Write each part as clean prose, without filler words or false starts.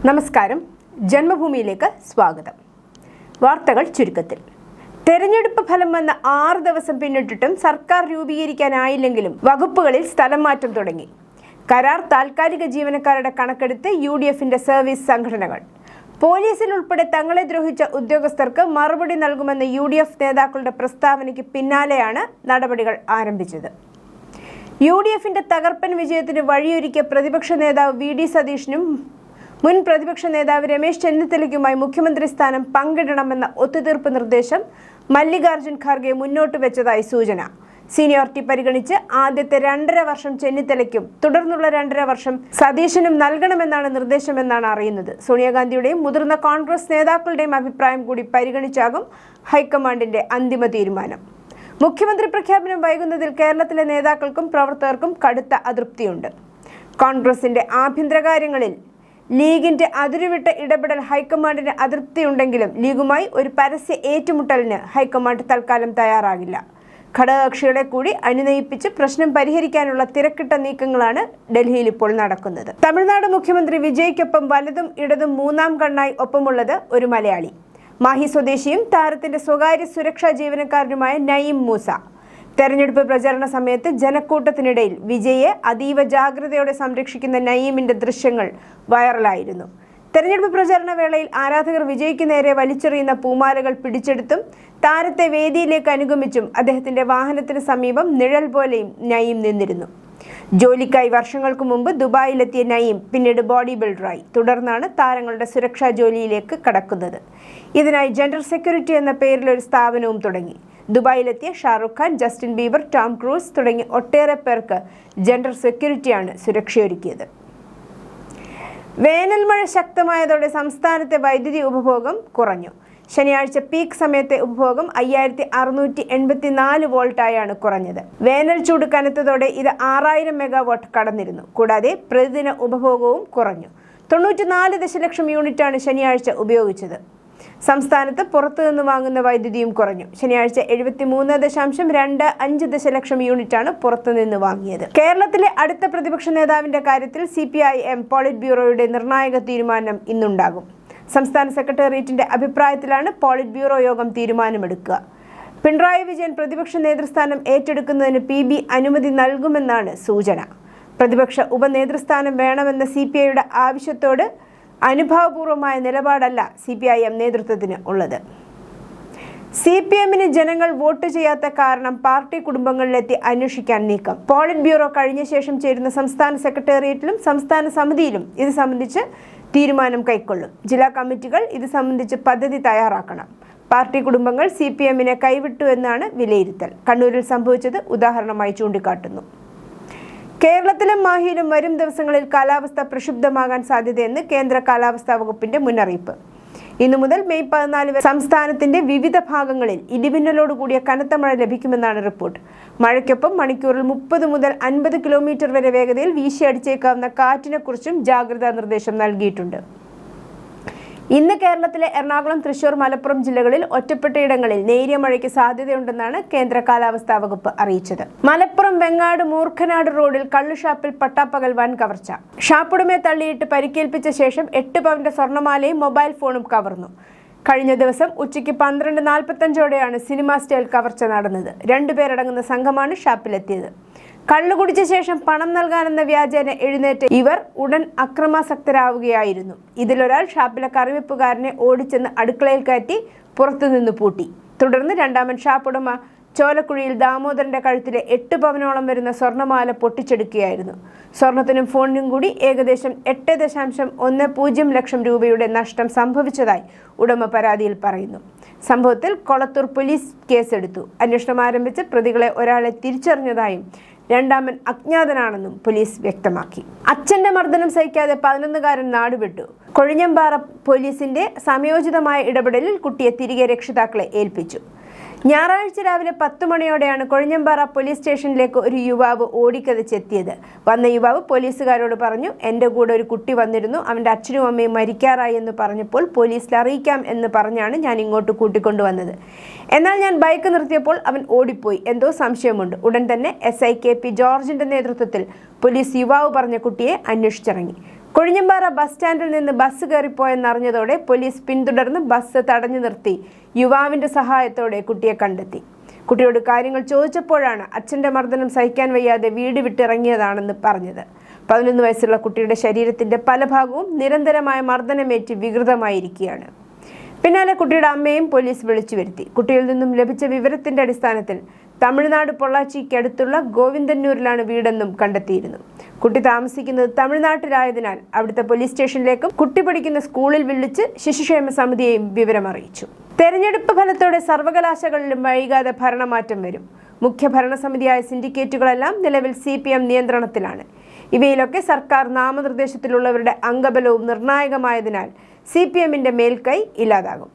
നമസ്കാരം. ജന്മഭൂമിയിലേക്ക് സ്വാഗതം. വാർത്തകൾ ചുരുക്കത്തിൽ. തെരഞ്ഞെടുപ്പ് ഫലം വന്ന 6 ദിവസം പിന്നിട്ടിട്ടും സർക്കാർ രൂപീകരിക്കാനായില്ലെങ്കിലും വകുപ്പുകളിൽ സ്ഥലം മാറ്റം തുടങ്ങി. കരാർ താൽക്കാലിക ജീവനക്കാരുടെ കണക്കെടുത്ത് UDFന്റെ സർവീസ് സംഘടനകൾ. പോലീസിൽ ഉൾപ്പെടെ തങ്ങളെ ദ്രോഹിച്ച ഉദ്യോഗസ്ഥർക്ക് മറുപടി നൽകുമെന്ന UDF നേതാക്കളുടെ പ്രസ്താവനയ്ക്ക് പിന്നാലെയാണ് നടപടികൾ ആരംഭിച്ചത്. UDFന്റെ തകർപ്പൻ വിജയത്തിന് വഴിയൊരുക്കിയ പ്രതിപക്ഷ നേതാവ് VD സതീശനും മുൻ പ്രതിപക്ഷ നേതാവ് രമേശ് ചെന്നിത്തലയ്ക്കുമായി മുഖ്യമന്ത്രി സ്ഥാനം പങ്കിടണമെന്ന ഒത്തുതീർപ്പ് നിർദ്ദേശം മല്ലികാർജുൻ ഖാർഗെ മുന്നോട്ട് വെച്ചതായി സൂചന. സീനിയോറിറ്റി പരിഗണിച്ച് ആദ്യത്തെ 2.5 വർഷം ചെന്നിത്തലയ്ക്കും തുടർന്നുള്ള 2.5 വർഷം സതീശനും നൽകണമെന്നാണ് നിർദ്ദേശമെന്നാണ് അറിയുന്നത്. സോണിയാഗാന്ധിയുടെയും മുതിർന്ന കോൺഗ്രസ് നേതാക്കളുടെയും അഭിപ്രായം കൂടി പരിഗണിച്ചാകും ഹൈക്കമാൻഡിന്റെ അന്തിമ തീരുമാനം. മുഖ്യമന്ത്രി പ്രഖ്യാപനം വൈകുന്നതിൽ കേരളത്തിലെ നേതാക്കൾക്കും പ്രവർത്തകർക്കും കടുത്ത അതൃപ്തിയുണ്ട്. കോൺഗ്രസിന്റെ ആഭ്യന്തര കാര്യങ്ങളിൽ ലീഗിന്റെ അതിരുവിട്ട ഇടപെടൽ ഹൈക്കമാൻഡിന് അതൃപ്തിയുണ്ടെങ്കിലും ലീഗുമായി ഒരു പരസ്യ ഏറ്റുമുട്ടലിന് ഹൈക്കമാൻഡ് തൽക്കാലം തയ്യാറാകില്ല. ഘടകകക്ഷികളെ കൂടി അനുനയിപ്പിച്ച് പ്രശ്നം പരിഹരിക്കാനുള്ള തിരക്കിട്ട നീക്കങ്ങളാണ് ഡൽഹിയിൽ ഇപ്പോൾ നടക്കുന്നത്. തമിഴ്നാട് മുഖ്യമന്ത്രി വിജയ്ക്കൊപ്പം വലതും ഇടതും മൂന്നാം കണ്ണായി ഒപ്പമുള്ളത് ഒരു മലയാളി. മാഹി സ്വദേശിയും താരത്തിന്റെ സ്വകാര്യ സുരക്ഷാ ജീവനക്കാരനുമായ നയീം മൂസ. തെരഞ്ഞെടുപ്പ് പ്രചരണ സമയത്ത് ജനക്കൂട്ടത്തിനിടയിൽ വിജയെ അതീവ ജാഗ്രതയോടെ സംരക്ഷിക്കുന്ന നയീമിന്റെ ദൃശ്യങ്ങൾ വൈറലായിരുന്നു. തെരഞ്ഞെടുപ്പ് പ്രചരണ വേളയിൽ ആരാധകർ വിജയ്ക്ക് നേരെ വലിച്ചെറിയുന്ന പൂമാലകൾ പിടിച്ചെടുത്തും താരത്തെ വേദിയിലേക്ക് അനുഗമിച്ചും അദ്ദേഹത്തിന്റെ വാഹനത്തിന് സമീപം നിഴൽ പോലെയും നയീം നിന്നിരുന്നു. ജോലിക്കായി വർഷങ്ങൾക്ക് മുമ്പ് ദുബായിലെത്തിയ നയീം പിന്നീട് ബോഡി ബിൽഡറായി. തുടർന്നാണ് താരങ്ങളുടെ സുരക്ഷാ ജോലിയിലേക്ക് കടക്കുന്നത്. ഇതിനായി ജെൻഡർ സെക്യൂരിറ്റി എന്ന പേരിൽ ഒരു സ്ഥാപനവും തുടങ്ങി. ദുബായിലെത്തിയ Shahrukh Khan, Justin Bieber, Tom Cruise തുടങ്ങി ഒട്ടേറെ പേർക്ക് ജെൻഡർ സെക്യൂരിറ്റിയാണ് സുരക്ഷയൊരുക്കിയത്. വേനൽ മഴ ശക്തമായതോടെ സംസ്ഥാനത്തെ വൈദ്യുതി ഉപഭോഗം കുറഞ്ഞു. ശനിയാഴ്ച പീക്ക് സമയത്തെ ഉപഭോഗം 5684 വോൾട്ടായാണ് കുറഞ്ഞത്. വേനൽ ചൂട് കനത്തതോടെ ഇത് 6000 മെഗാവാട്ട് കടന്നിരുന്നു. കൂടാതെ പ്രതിദിന ഉപഭോഗവും കുറഞ്ഞു. 94 ദശലക്ഷം യൂണിറ്റാണ് ശനിയാഴ്ച ഉപയോഗിച്ചത്. സംസ്ഥാനത്ത് പുറത്തുനിന്ന് വാങ്ങുന്ന വൈദ്യുതിയും കുറഞ്ഞു. ശനിയാഴ്ച 73.25 ദശലക്ഷം യൂണിറ്റാണ് പുറത്തുനിന്ന് വാങ്ങിയത്. കേരളത്തിലെ അടുത്ത പ്രതിപക്ഷ നേതാവിന്റെ കാര്യത്തിൽ CPIM പോളിറ്റ് ബ്യൂറോയുടെ നിർണായക തീരുമാനം ഇന്നുണ്ടാകും. സംസ്ഥാന സെക്രട്ടേറിയറ്റിന്റെ അഭിപ്രായത്തിലാണ് പോളിറ്റ് ബ്യൂറോ യോഗം തീരുമാനമെടുക്കുക. പിണറായി വിജയൻ പ്രതിപക്ഷ നേതൃസ്ഥാനം ഏറ്റെടുക്കുന്നതിന് PB അനുമതി നൽകുമെന്നാണ് സൂചന. പ്രതിപക്ഷ ഉപനേതൃസ്ഥാനം വേണമെന്ന CPIയുടെ ആവശ്യത്തോട് അനുഭാവപൂർവമായ നിലപാടല്ല CPIM നേതൃത്വത്തിന് ഉള്ളത്. CPMന് ജനങ്ങൾ വോട്ട് ചെയ്യാത്ത കാരണം പാർട്ടി കുടുംബങ്ങളിലെത്തി അന്വേഷിക്കാൻ നീക്കം. പോളിറ്റ് ബ്യൂറോ കഴിഞ്ഞ ശേഷം ചേരുന്ന സംസ്ഥാന സെക്രട്ടേറിയറ്റിലും സംസ്ഥാന സമിതിയിലും ഇത് സംബന്ധിച്ച് തീരുമാനം കൈക്കൊള്ളും. ജില്ലാ കമ്മിറ്റികൾ ഇത് സംബന്ധിച്ച് പദ്ധതി തയ്യാറാക്കണം. പാർട്ടി കുടുംബങ്ങൾ CPMനെ കൈവിട്ടു എന്നാണ് വിലയിരുത്തൽ. കണ്ണൂരിൽ സംഭവിച്ചത് ഉദാഹരണമായി ചൂണ്ടിക്കാട്ടുന്നു. കേരളത്തിലും മാഹിയിലും വരും ദിവസങ്ങളിൽ കാലാവസ്ഥ പ്രക്ഷുബ്ധമാകാൻ സാധ്യതയെന്ന് കേന്ദ്ര കാലാവസ്ഥാ വകുപ്പിന്റെ മുന്നറിയിപ്പ്. ഇന്നു മുതൽ മെയ് 14 വരെ സംസ്ഥാനത്തിന്റെ വിവിധ ഭാഗങ്ങളിൽ ഇടിമിന്നലോടുകൂടിയ കനത്ത മഴ ലഭിക്കുമെന്നാണ് റിപ്പോർട്ട്. മഴയ്ക്കൊപ്പം മണിക്കൂറിൽ 30 മുതൽ 50 കിലോമീറ്റർ വരെ വേഗതയിൽ വീശിയടിച്ചേക്കാവുന്ന കാറ്റിനെക്കുറിച്ചും ജാഗ്രതാ നിർദ്ദേശം നൽകിയിട്ടുണ്ട്. ഇന്ന് കേരളത്തിലെ എറണാകുളം, തൃശൂർ, മലപ്പുറം ജില്ലകളിൽ ഒറ്റപ്പെട്ടയിടങ്ങളിൽ നേരിയ മഴയ്ക്ക് സാധ്യതയുണ്ടെന്നാണ് കേന്ദ്ര കാലാവസ്ഥാ വകുപ്പ് അറിയിച്ചത്. മലപ്പുറം വെങ്ങാട് മൂർഖനാട് റോഡിൽ കള്ളുഷാപ്പിൽ പട്ടാപ്പകൽ വൻ കവർച്ച. ഷാപ്പുടമയെ തള്ളിയിട്ട് പരിക്കേൽപ്പിച്ച ശേഷം 8 പവന്റെ സ്വർണ്ണമാലയും മൊബൈൽ ഫോണും കവർന്നു. കഴിഞ്ഞ ദിവസം ഉച്ചയ്ക്ക് 12:45ഓടെയാണ് സിനിമാ സ്റ്റൈൽ കവർച്ച നടന്നത്. 2 പേരടങ്ങുന്ന സംഘമാണ് ഷാപ്പിലെത്തിയത്. കള്ളു കുടിച്ച ശേഷം പണം നൽകാനെന്ന വ്യാജേന എഴുന്നേറ്റ ഇവർ ഉടൻ അക്രമാസക്തരാവുകയായിരുന്നു. ഇതിലൊരാൾ ഷാപ്പിലെ കറിവെപ്പുകാരനെ ഓടിച്ചെന്ന് അടുക്കളയിൽ കയറ്റി പുറത്തുനിന്ന് പൂട്ടി. തുടർന്ന് രണ്ടാമൻ ഷാപ്പുടമ ചോലക്കുഴിയിൽ ദാമോദരന്റെ കഴുത്തിലെ 8 പവനോളം വരുന്ന സ്വർണ്ണമാല പൊട്ടിച്ചെടുക്കുകയായിരുന്നു. സ്വർണത്തിനും ഫോണിനും കൂടി ഏകദേശം 8.10 ലക്ഷം രൂപയുടെ നഷ്ടം സംഭവിച്ചതായി ഉടമ പരാതിയിൽ പറയുന്നു. സംഭവത്തിൽ കൊളത്തൂർ പോലീസ് കേസെടുത്തു. അന്വേഷണം ആരംഭിച്ച് പ്രതികളെ ഒരാളെ തിരിച്ചറിഞ്ഞതായും രണ്ടാമൻ അജ്ഞാതനാണെന്നും പോലീസ് വ്യക്തമാക്കി. അച്ഛന്റെ മർദ്ദനം സഹിക്കാതെ 11കാരൻ നാടുവിട്ടു. കൊഴിഞ്ഞമ്പാറ പോലീസിന്റെ സമയോചിതമായ ഇടപെടലിൽ കുട്ടിയെ തിരികെ രക്ഷിതാക്കളെ ഏൽപ്പിച്ചു. ഞായറാഴ്ച രാവിലെ 10 മണിയോടെയാണ് കൊഴിഞ്ഞമ്പാറ പോലീസ് സ്റ്റേഷനിലേക്ക് ഒരു യുവാവ് ഓടിക്കതച്ചെത്തിയത്. വന്ന യുവാവ് പോലീസുകാരോട് പറഞ്ഞു, എൻ്റെ കൂടെ ഒരു കുട്ടി വന്നിരുന്നു, അവൻ്റെ അച്ഛനും അമ്മയും മരിക്കാറായി എന്ന് പറഞ്ഞപ്പോൾ പോലീസിൽ അറിയിക്കാം എന്ന് പറഞ്ഞാണ് ഞാൻ ഇങ്ങോട്ട് കൂട്ടിക്കൊണ്ടുവന്നത്. എന്നാൽ ഞാൻ ബൈക്ക് നിർത്തിയപ്പോൾ അവൻ ഓടിപ്പോയി, എന്തോ സംശയമുണ്ട്. ഉടൻ തന്നെ SI KP ജോർജിന്റെ നേതൃത്വത്തിൽ പോലീസ് യുവാവ് പറഞ്ഞ കുട്ടിയെ അന്വേഷിച്ചിറങ്ങി. കൊഴിഞ്ഞമ്പാറ ബസ് സ്റ്റാൻഡിൽ നിന്ന് ബസ് കയറിപ്പോയെന്നറിഞ്ഞതോടെ പോലീസ് പിന്തുടർന്ന് ബസ് തടഞ്ഞു നിർത്തി യുവാവിന്റെ സഹായത്തോടെ കുട്ടിയെ കണ്ടെത്തി. കുട്ടിയോട് കാര്യങ്ങൾ ചോദിച്ചപ്പോഴാണ് അച്ഛന്റെ മർദ്ദനം സഹിക്കാൻ വയ്യാതെ വീട് വിട്ടിറങ്ങിയതാണെന്ന് പറഞ്ഞത്. 11 വയസ്സുള്ള കുട്ടിയുടെ ശരീരത്തിന്റെ പല ഭാഗവും നിരന്തരമായ മർദ്ദനമേറ്റ് വികൃതമായിരിക്കുകയാണ്. പിന്നാലെ കുട്ടിയുടെ അമ്മയും പോലീസ് വിളിച്ചു വരുത്തി. കുട്ടിയിൽ നിന്നും ലഭിച്ച വിവരത്തിന്റെ അടിസ്ഥാനത്തിൽ തമിഴ്നാട് പൊള്ളാച്ചിക്കടുത്തുള്ള ഗോവിന്ദന്നൂരിലാണ് വീടെന്നും കണ്ടെത്തിയിരുന്നു. കുട്ടി താമസിക്കുന്നത് തമിഴ്നാട്ടിലായതിനാൽ അവിടുത്തെ പോലീസ് സ്റ്റേഷനിലേക്കും കുട്ടി പഠിക്കുന്ന സ്കൂളിൽ വിളിച്ച് ശിശുക്ഷേമ സമിതിയെയും വിവരമറിയിച്ചു. തെരഞ്ഞെടുപ്പ് ഫലത്തോടെ സർവകലാശാലകളിലും വൈകാതെ ഭരണമാറ്റം വരും. മുഖ്യ ഭരണസമിതിയായ സിൻഡിക്കേറ്റുകളെല്ലാം നിലവിൽ CPM നിയന്ത്രണത്തിലാണ്. ഇവയിലൊക്കെ സർക്കാർ നാമനിർദ്ദേശത്തിലുള്ളവരുടെ അംഗബലവും നിർണായകമായതിനാൽ CPMന്റെ മേൽക്കൈ ഇല്ലാതാകും.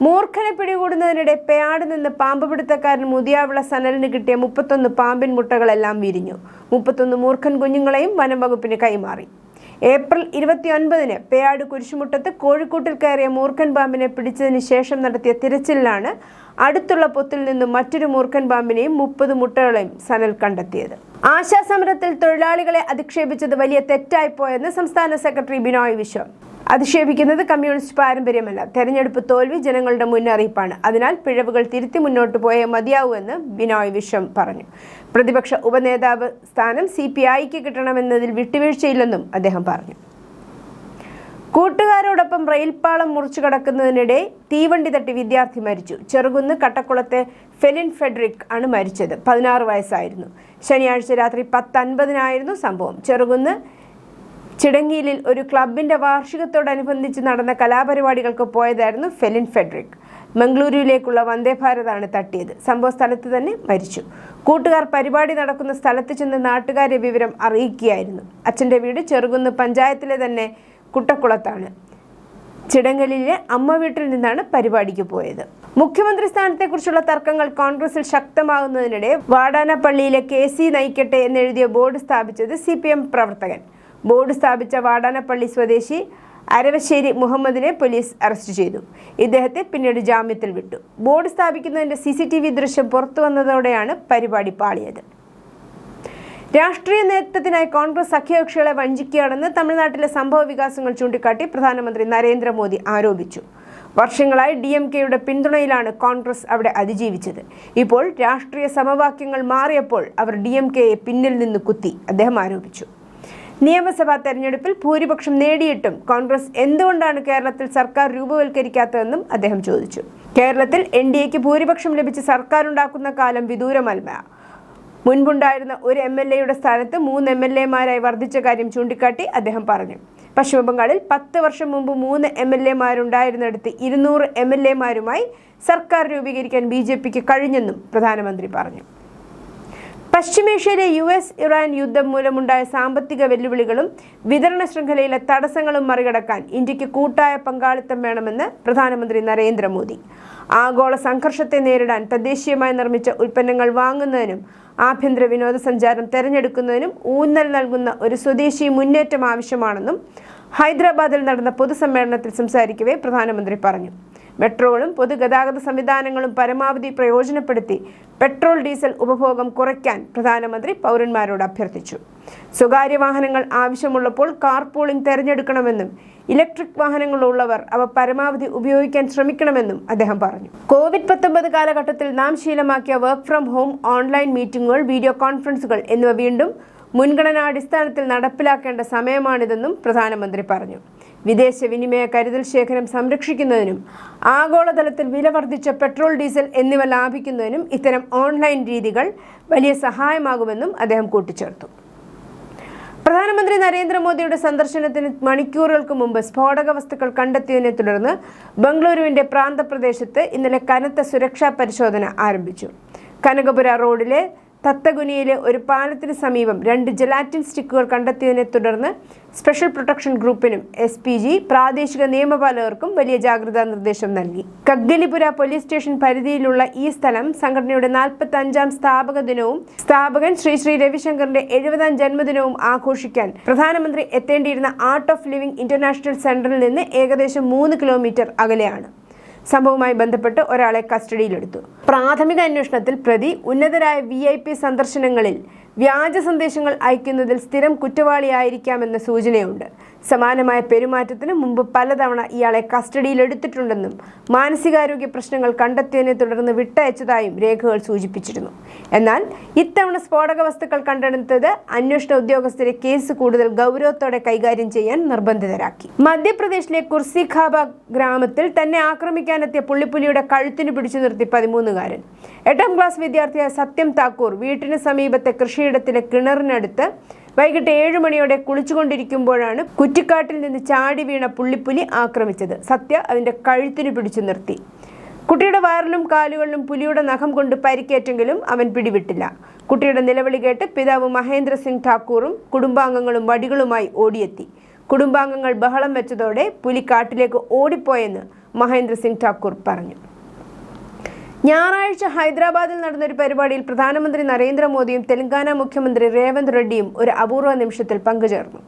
മൂർഖനെ പിടികൂടുന്നതിനിടെ പേയാട് നിന്ന് പാമ്പ് പിടുത്തക്കാരൻ മുതിയാവിള സനലിന് കിട്ടിയ 31 പാമ്പിൻ മുട്ടകളെല്ലാം വിരിഞ്ഞു. 31 മൂർഖൻ കുഞ്ഞുങ്ങളെയും വനം വകുപ്പിന് കൈമാറി. ഏപ്രിൽ 29-ന് പേയാട് കുരിശുമുട്ടത്ത് കോഴിക്കൂട്ടിൽ കയറിയ മൂർഖൻ പാമ്പിനെ പിടിച്ചതിന് ശേഷം നടത്തിയ തിരച്ചിലിലാണ് അടുത്തുള്ള പൊത്തിൽ നിന്നും മറ്റൊരു മൂർഖൻ പാമ്പിനെയും 30 മുട്ടകളെയും സനൽ കണ്ടെത്തിയത്. ആശാസമരത്തിൽ തൊഴിലാളികളെ അധിക്ഷേപിച്ചത് വലിയ തെറ്റായിപ്പോയെന്ന് സംസ്ഥാന സെക്രട്ടറി ബിനോയ് വിശ്വം. അധിക്ഷേപിക്കുന്നത് കമ്മ്യൂണിസ്റ്റ് പാരമ്പര്യമല്ല, തെരഞ്ഞെടുപ്പ് തോൽവി ജനങ്ങളുടെ മുന്നറിയിപ്പാണ്. അതിനാൽ പിഴവുകൾ തിരുത്തി മുന്നോട്ട് പോയേ മതിയാവൂ എന്ന് ബിനോയ് വിശ്വം പറഞ്ഞു. പ്രതിപക്ഷ ഉപനേതാവ് സ്ഥാനം CPIക്ക് കിട്ടണമെന്നതിൽ വിട്ടുവീഴ്ചയില്ലെന്നും അദ്ദേഹം പറഞ്ഞു. കൂട്ടുകാരോടൊപ്പം റെയിൽപാളം മുറിച്ചു കടക്കുന്നതിനിടെ തീവണ്ടി തട്ടി വിദ്യാർത്ഥി മരിച്ചു. ചെറുകുന്ന് കട്ടക്കുളത്തെ ഫെലിൻ ഫെഡറിക് ആണ് മരിച്ചത്. 16 വയസ്സായിരുന്നു. ശനിയാഴ്ച രാത്രി 10:50-നായിരുന്നു സംഭവം. ചെറുകുന്ന് ചിടങ്ങിയിലിൽ ഒരു ക്ലബിന്റെ വാർഷികത്തോടനുബന്ധിച്ച് നടന്ന കലാപരിപാടികൾക്ക് പോയതായിരുന്നു ഫെലിൻ ഫെഡറിക്. മംഗളൂരുവിലേക്കുള്ള വന്ദേ ഭാരതാണ് തട്ടിയത്. സംഭവ സ്ഥലത്ത് തന്നെ മരിച്ചു. കൂട്ടുകാർ പരിപാടി നടക്കുന്ന സ്ഥലത്ത് ചെന്ന് നാട്ടുകാരെ വിവരം അറിയിക്കുകയായിരുന്നു. അച്ഛൻ്റെ വീട് ചെറുകുന്ന് പഞ്ചായത്തിലെ തന്നെ കുട്ടക്കുളത്താണ്. ചിടങ്ങലിലെ അമ്മ വീട്ടിൽ നിന്നാണ് പരിപാടിക്ക് പോയത്. മുഖ്യമന്ത്രി സ്ഥാനത്തെക്കുറിച്ചുള്ള തർക്കങ്ങൾ കോൺഗ്രസിൽ ശക്തമാകുന്നതിനിടെ വാടാനപ്പള്ളിയിലെ KC നയിക്കട്ടെ എന്നെഴുതിയ ബോർഡ് സ്ഥാപിച്ചത് CPM പ്രവർത്തകൻ. ബോർഡ് സ്ഥാപിച്ച വാടാനപ്പള്ളി സ്വദേശി അരവശ്ശേരി മുഹമ്മദിനെ പോലീസ് അറസ്റ്റ് ചെയ്തു. ഇദ്ദേഹത്തെ പിന്നീട് ജാമ്യത്തിൽ വിട്ടു. ബോർഡ് സ്ഥാപിക്കുന്നതിന്റെ CCTV ദൃശ്യം പുറത്തു വന്നതോടെയാണ് പരിപാടി പാളിയത്. രാഷ്ട്രീയ നേതൃത്വത്തിനായി കോൺഗ്രസ് സഖ്യകക്ഷികളെ വഞ്ചിക്കുകയാണെന്ന് തമിഴ്നാട്ടിലെ സംഭവ വികാസങ്ങൾ ചൂണ്ടിക്കാട്ടി പ്രധാനമന്ത്രി നരേന്ദ്രമോദി ആരോപിച്ചു. വർഷങ്ങളായി DMKയുടെ പിന്തുണയിലാണ് കോൺഗ്രസ് അവിടെ അതിജീവിച്ചത്. ഇപ്പോൾ രാഷ്ട്രീയ സമവാക്യങ്ങൾ മാറിയപ്പോൾ അവർ DMKയെ പിന്നിൽ നിന്ന് കുത്തി, അദ്ദേഹം ആരോപിച്ചു. നിയമസഭാ തെരഞ്ഞെടുപ്പിൽ ഭൂരിപക്ഷം നേടിയിട്ടും കോൺഗ്രസ് എന്തുകൊണ്ടാണ് കേരളത്തിൽ സർക്കാർ രൂപവൽക്കരിക്കാത്തതെന്നും അദ്ദേഹം ചോദിച്ചു. കേരളത്തിൽ NDAക്ക് ഭൂരിപക്ഷം ലഭിച്ച് സർക്കാരുണ്ടാക്കുന്ന കാലം വിദൂരമല്ല. മുൻപുണ്ടായിരുന്ന ഒരു MLAയുടെ സ്ഥാനത്ത് 3 MLAമാരായി വർദ്ധിച്ച കാര്യം ചൂണ്ടിക്കാട്ടി അദ്ദേഹം പറഞ്ഞു. പശ്ചിമബംഗാളിൽ 10 വർഷം മുമ്പ് 3 MLAമാരുണ്ടായിരുന്നിടത്ത് 200 MLAമാരുമായി സർക്കാർ രൂപീകരിക്കാൻ BJPക്ക് കഴിഞ്ഞെന്നും പ്രധാനമന്ത്രി പറഞ്ഞു. പശ്ചിമേഷ്യയിലെ US-ഇറാൻ യുദ്ധം മൂലമുണ്ടായ സാമ്പത്തിക വെല്ലുവിളികളും വിതരണ ശൃംഖലയിലെ തടസ്സങ്ങളും മറികടക്കാൻ ഇന്ത്യക്ക് കൂട്ടായ പങ്കാളിത്തം വേണമെന്ന് പ്രധാനമന്ത്രി നരേന്ദ്രമോദി. ആഗോള സംഘർഷത്തെ നേരിടാൻ തദ്ദേശീയമായി നിർമ്മിച്ച ഉൽപ്പന്നങ്ങൾ വാങ്ങുന്നതിനും ആഭ്യന്തര വിനോദസഞ്ചാരം തെരഞ്ഞെടുക്കുന്നതിനും ഊന്നൽ നൽകുന്ന ഒരു സ്വദേശി മുന്നേറ്റം ആവശ്യമാണെന്നും ഹൈദരാബാദിൽ നടന്ന പൊതുസമ്മേളനത്തിൽ സംസാരിക്കവേ പ്രധാനമന്ത്രി പറഞ്ഞു. മെട്രോകളും പൊതുഗതാഗത സംവിധാനങ്ങളും പരമാവധി പ്രയോജനപ്പെടുത്തി പെട്രോൾ ഡീസൽ ഉപഭോഗം കുറയ്ക്കാൻ പ്രധാനമന്ത്രി പൗരന്മാരോട് അഭ്യർത്ഥിച്ചു. സ്വകാര്യ വാഹനങ്ങൾ ആവശ്യമുള്ളപ്പോൾ കാർ പൂളിംഗ് തെരഞ്ഞെടുക്കണമെന്നും ഇലക്ട്രിക് വാഹനങ്ങളുള്ളവർ അവ പരമാവധി ഉപയോഗിക്കാൻ ശ്രമിക്കണമെന്നും അദ്ദേഹം പറഞ്ഞു. COVID-19 കാലഘട്ടത്തിൽ നാം ശീലമാക്കിയ വർക്ക് ഫ്രം ഹോം, ഓൺലൈൻ മീറ്റിംഗുകൾ, വീഡിയോ കോൺഫറൻസുകൾ എന്നിവ വീണ്ടും മുൻഗണനാടിസ്ഥാനത്തിൽ നടപ്പിലാക്കേണ്ട സമയമാണിതെന്നും പ്രധാനമന്ത്രി പറഞ്ഞു. വിദേശ വിനിമയ കരുതൽ ശേഖരം സംരക്ഷിക്കുന്നതിനും ആഗോളതലത്തിൽ വില വർദ്ധിച്ച പെട്രോൾ, ഡീസൽ എന്നിവ ലാഭിക്കുന്നതിനും ഇത്തരം ഓൺലൈൻ രീതികൾ വലിയ സഹായമാകുമെന്നും അദ്ദേഹം കൂട്ടിച്ചേർത്തു. പ്രധാനമന്ത്രി നരേന്ദ്രമോദിയുടെ സന്ദർശനത്തിന് മണിക്കൂറുകൾക്ക് മുമ്പ് സ്ഫോടക വസ്തുക്കൾ കണ്ടെത്തിയതിനെ തുടർന്ന് ബംഗളൂരുവിന്റെ പ്രാന്തപ്രദേശത്ത് ഇന്നലെ കനത്ത സുരക്ഷാ പരിശോധന ആരംഭിച്ചു. കനകപുര റോഡിലെ തത്തഗുനിയിലെ ഒരു പാലത്തിന് സമീപം 2 ജലാറ്റിൻ സ്റ്റിക്കുകൾ കണ്ടെത്തിയതിനെ തുടർന്ന് സ്പെഷ്യൽ പ്രൊട്ടക്ഷൻ ഗ്രൂപ്പിനും SPG പ്രാദേശിക നിയമപാലകർക്കും വലിയ ജാഗ്രതാ നിർദ്ദേശം നൽകി. കഗ്ഗലിപുര പോലീസ് സ്റ്റേഷൻ പരിധിയിലുള്ള ഈ സ്ഥലം സംഘടനയുടെ 45-ാം സ്ഥാപക ദിനവും സ്ഥാപകൻ ശ്രീ രവിശങ്കറിന്റെ 70-ാം ജന്മദിനവും ആഘോഷിക്കാൻ പ്രധാനമന്ത്രി എത്തേണ്ടിയിരുന്ന ആർട്ട് ഓഫ് ലിവിംഗ് ഇന്റർനാഷണൽ സെന്ററിൽ നിന്ന് ഏകദേശം 3 കിലോമീറ്റർ അകലെയാണ്. സംഭവവുമായി ബന്ധപ്പെട്ട് ഒരാളെ കസ്റ്റഡിയിലെടുത്തു. പ്രാഥമിക അന്വേഷണത്തിൽ പ്രതി ഉന്നതരായ VIP സന്ദർശനങ്ങളിൽ വ്യാജ സന്ദേശങ്ങൾ അയക്കുന്നതിൽ സ്ഥിരം കുറ്റവാളിയായിരിക്കാമെന്ന സൂചനയുണ്ട്. സമാനമായ പെരുമാറ്റത്തിന് മുമ്പ് പലതവണ ഇയാളെ കസ്റ്റഡിയിലെടുത്തിട്ടുണ്ടെന്നും മാനസികാരോഗ്യ പ്രശ്നങ്ങൾ കണ്ടെത്തിയതിനെ തുടർന്ന് വിട്ടയച്ചതായും രേഖകൾ സൂചിപ്പിച്ചിരുന്നു. എന്നാൽ ഇത്തവണ സ്ഫോടക വസ്തുക്കൾ കണ്ടെടുത്തത് അന്വേഷണ ഉദ്യോഗസ്ഥരെ കേസ് കൂടുതൽ ഗൗരവത്തോടെ കൈകാര്യം ചെയ്യാൻ നിർബന്ധിതരാക്കി. മധ്യപ്രദേശിലെ കുർസിഖാബ ഗ്രാമത്തിൽ തന്നെ ആക്രമിക്കാനെത്തിയ പുള്ളിപ്പുലിയുടെ കഴുത്തിന് പിടിച്ചു നിർത്തി 13-കാരൻ. 8ാം ക്ലാസ് വിദ്യാർത്ഥിയായ സത്യം താക്കൂർ വീട്ടിന് സമീപത്തെ കൃഷിയിടത്തിലെ കിണറിനടുത്ത് വൈകിട്ട് 7 മണിയോടെ കുളിച്ചുകൊണ്ടിരിക്കുമ്പോഴാണ് കുറ്റിക്കാട്ടിൽ നിന്ന് ചാടി വീണ പുള്ളിപ്പുലി ആക്രമിച്ചത്. സത്യ അതിന്റെ കഴുത്തിന് പിടിച്ചു നിർത്തി. കുട്ടിയുടെ വയറിലും കാലുകളിലും പുലിയുടെ നഖം കൊണ്ട് പരിക്കേറ്റെങ്കിലും അവൻ പിടിവിട്ടില്ല. കുട്ടിയുടെ നിലവിളി കേട്ട് പിതാവ് മഹേന്ദ്ര സിംഗ് ഠാക്കൂറും കുടുംബാംഗങ്ങളും വടികളുമായി ഓടിയെത്തി. കുടുംബാംഗങ്ങൾ ബഹളം വെച്ചതോടെ പുലി കാട്ടിലേക്ക് ഓടിപ്പോയെന്ന് മഹേന്ദ്ര സിംഗ് ഠാക്കൂർ പറഞ്ഞു. ഞായറാഴ്ച ഹൈദരാബാദിൽ നടന്നൊരു പരിപാടിയിൽ പ്രധാനമന്ത്രി നരേന്ദ്രമോദിയും തെലങ്കാന മുഖ്യമന്ത്രി രേവന്ത് റെഡ്ഡിയും ഒരു അപൂർവ നിമിഷത്തിൽ പങ്കുചേർന്നു.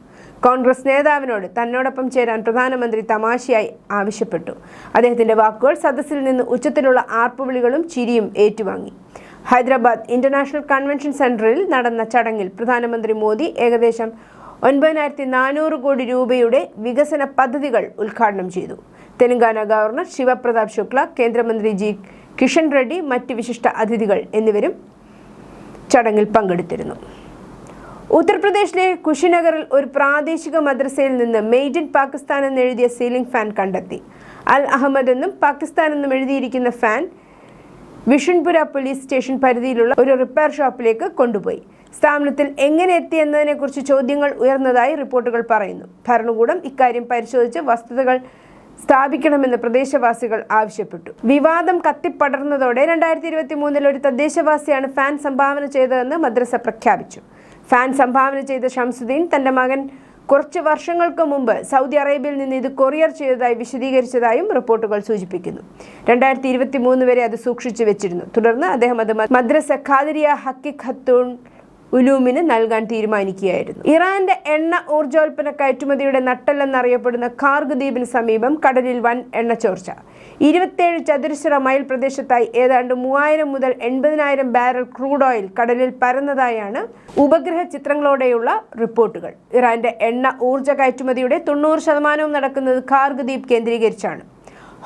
കോൺഗ്രസ് നേതാവിനോട് തന്നോടൊപ്പം ചേരാൻ പ്രധാനമന്ത്രി തമാശയായി ആവശ്യപ്പെട്ടു. അദ്ദേഹത്തിന്റെ വാക്കുകൾ സദസ്സിൽ നിന്ന് ഉച്ചത്തിലുള്ള ആർപ്പുവിളികളും ചിരിയും ഏറ്റുവാങ്ങി. ഹൈദരാബാദ് ഇന്റർനാഷണൽ കൺവെൻഷൻ സെന്ററിൽ നടന്ന ചടങ്ങിൽ പ്രധാനമന്ത്രി മോദി ഏകദേശം 9,400 കോടി രൂപയുടെ വികസന പദ്ധതികൾ ഉദ്ഘാടനം ചെയ്തു. തെലങ്കാന ഗവർണർ ശിവപ്രതാപ് ശുക്ല, കേന്ദ്രമന്ത്രി ജി കിഷൻ റെഡ്ഡി, മറ്റ് വിശിഷ്ട അതിഥികൾ എന്നിവരും ചടങ്ങിൽ പങ്കെടുത്തിരുന്നു. ഉത്തർപ്രദേശിലെ കുശിനഗറിൽ ഒരു പ്രാദേശിക മദ്രസയിൽ നിന്ന് മെയ്ഡ് ഇൻ പാകിസ്ഥാൻ എന്നെഴുതിയ സീലിംഗ് ഫാൻ കണ്ടെത്തി. അൽ അഹമ്മദ് എന്നും പാകിസ്ഥാൻ എന്നും എഴുതിയിരിക്കുന്ന ഫാൻ വിഷൻപുര പോലീസ് സ്റ്റേഷൻ പരിധിയിലുള്ള ഒരു റിപ്പയർ ഷോപ്പിലേക്ക് കൊണ്ടുപോയി. സ്ഥാപനത്തിൽ എങ്ങനെ എത്തി എന്നതിനെക്കുറിച്ച് ചോദ്യങ്ങൾ ഉയർന്നതായി റിപ്പോർട്ടുകൾ പറയുന്നു. ഭരണകൂടം ഇക്കാര്യം പരിശോധിച്ച് വസ്തുതകൾ സ്ഥാപിക്കണമെന്ന് പ്രദേശവാസികൾ ആവശ്യപ്പെട്ടു. വിവാദം കത്തിപ്പടർന്നതോടെ 2023 ഒരു തദ്ദേശവാസിയാണ് ഫാൻ സംഭാവന ചെയ്തതെന്ന് മദ്രസ പ്രഖ്യാപിച്ചു. ഫാൻ സംഭാവന ചെയ്ത ഷംസുദ്ദീൻ തന്റെ മകൻ കുറച്ച് വർഷങ്ങൾക്ക് മുമ്പ് സൗദി അറേബ്യയിൽ നിന്ന് ഇത് കൊറിയർ ചെയ്തതായി വിശദീകരിച്ചതായും റിപ്പോർട്ടുകൾ സൂചിപ്പിക്കുന്നു. 2023 വരെ അത് സൂക്ഷിച്ചു വെച്ചിരുന്നു. തുടർന്ന് അദ്ദേഹം അത് മദ്രസ ഖാദിരിയ ഹക്കിഖത്തുൻ ഉലൂമിന് നൽകാൻ തീരുമാനിക്കുകയായിരുന്നു. ഇറാന്റെ എണ്ണ ഊർജോൽപ്പന്ന കയറ്റുമതിയുടെ നട്ടെല്ലെന്നറിയപ്പെടുന്ന കാർഗ് ദ്വീപിന് സമീപം കടലിൽ വൻ എണ്ണ ചോർച്ച. 27 ചതുരശ്ര മൈൽ പ്രദേശത്തായി ഏതാണ്ട് 3000 മുതൽ 80,000 ബാരൽ ക്രൂഡ് ഓയിൽ കടലിൽ പരന്നതായാണ് ഉപഗ്രഹ ചിത്രങ്ങളോടെയുള്ള റിപ്പോർട്ടുകൾ. ഇറാന്റെ എണ്ണ ഊർജ കയറ്റുമതിയുടെ 90% നടക്കുന്നത് കാർഗ് ദ്വീപ് കേന്ദ്രീകരിച്ചാണ്.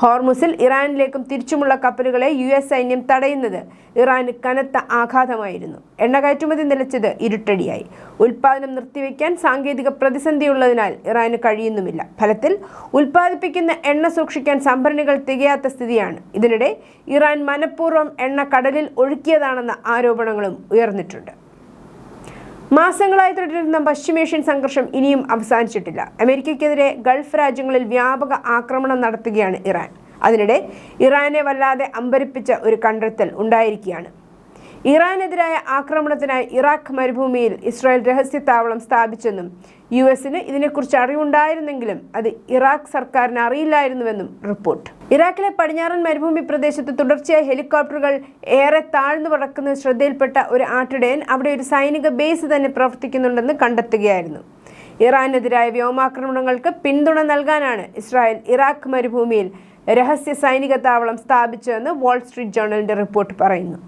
ഹോർമുസിൽ ഇറാനിലേക്കും തിരിച്ചുമുള്ള കപ്പലുകളെ US സൈന്യം തടയുന്നത് ഇറാന് കനത്ത ആഘാതമായിരുന്നു. എണ്ണ കയറ്റുമതി നിലച്ചത് ഇരുട്ടടിയായി. ഉൽപ്പാദനം നിർത്തിവെക്കാൻ സാങ്കേതിക പ്രതിസന്ധിയുള്ളതിനാൽ ഇറാന് കഴിയുന്നുമില്ല. ഫലത്തിൽ ഉൽപ്പാദിപ്പിക്കുന്ന എണ്ണ സൂക്ഷിക്കാൻ സംഭരണികൾ തികയാത്ത സ്ഥിതിയാണ്. ഇതിനിടെ ഇറാൻ മനഃപൂർവ്വം എണ്ണ കടലിൽ ഒഴുക്കിയതാണെന്ന ആരോപണങ്ങളും ഉയർന്നിട്ടുണ്ട്. മാസങ്ങളായി തുടരുന്ന പശ്ചിമേഷ്യൻ സംഘർഷം ഇനിയും അവസാനിച്ചിട്ടില്ല. അമേരിക്കയ്ക്കെതിരെ ഗൾഫ് രാജ്യങ്ങളിൽ വ്യാപക ആക്രമണം നടത്തുകയാണ് ഇറാൻ. അതിനിടെ ഇറാനെ വല്ലാതെ അമ്പരിപ്പിച്ച ഒരു കണ്ടെത്തൽ ഉണ്ടായിരിക്കുകയാണ്. ഇറാനെതിരായ ആക്രമണത്തിനായി ഇറാഖ് മരുഭൂമിയിൽ ഇസ്രായേൽ രഹസ്യത്താവളം സ്ഥാപിച്ചെന്നും US-ന് ഇതിനെക്കുറിച്ച് അറിവുണ്ടായിരുന്നെങ്കിലും അത് ഇറാഖ് സർക്കാരിന് അറിയില്ലായിരുന്നുവെന്നും റിപ്പോർട്ട്. ഇറാഖിലെ പടിഞ്ഞാറൻ മരുഭൂമി പ്രദേശത്ത് തുടർച്ചയായി ഹെലികോപ്റ്ററുകൾ ഏറെ താഴ്ന്നു പറക്കുന്നത് ശ്രദ്ധയിൽപ്പെട്ട ഒരു ആട്ടിടയൻ അവിടെ ഒരു സൈനിക ബേസ് തന്നെ പ്രവർത്തിക്കുന്നുണ്ടെന്ന് കണ്ടെത്തുകയായിരുന്നു. ഇറാനെതിരായ വ്യോമാക്രമണങ്ങൾക്ക് പിന്തുണ നൽകാനാണ് ഇസ്രായേൽ ഇറാഖ് മരുഭൂമിയിൽ രഹസ്യ സൈനിക താവളം സ്ഥാപിച്ചതെന്ന് വാൾ സ്ട്രീറ്റ് ജേർണലിന്റെ റിപ്പോർട്ട് പറയുന്നു.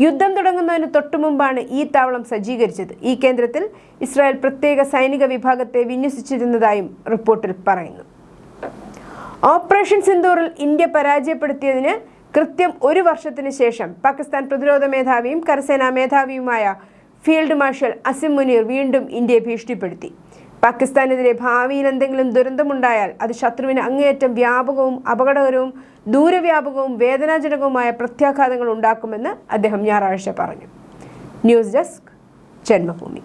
യുദ്ധം തുടങ്ങുന്നതിന് തൊട്ടുമുമ്പാണ് ഈ താവളം സജ്ജീകരിച്ചത്. ഈ കേന്ദ്രത്തിൽ ഇസ്രായേൽ പ്രത്യേക സൈനിക വിഭാഗത്തെ വിന്യസിച്ചിരുന്നതായും റിപ്പോർട്ടിൽ പറയുന്നു. ഓപ്പറേഷൻ സിന്ദൂറിൽ ഇന്ത്യ പരാജയപ്പെടുത്തിയതിന് കൃത്യം 1 വർഷത്തിന് ശേഷം പാകിസ്ഥാൻ പ്രതിരോധ മേധാവിയും കരസേനാ മേധാവിയുമായ ഫീൽഡ് മാർഷൽ അസിം മുനീർ വീണ്ടും ഇന്ത്യയെ ഭീഷണിപ്പെടുത്തി. പാകിസ്ഥാനെതിരെ ഭാവിയിൽ എന്തെങ്കിലും ദുരന്തമുണ്ടായാൽ അത് ശത്രുവിന് അങ്ങേയറ്റം വ്യാപകവും അപകടകരവും ദൂരവ്യാപകവും വേദനാജനകവുമായ പ്രത്യാഘാതങ്ങൾ ഉണ്ടാക്കുമെന്ന് അദ്ദേഹം ഞായറാഴ്ച പറഞ്ഞു. News desk Janmabhumi.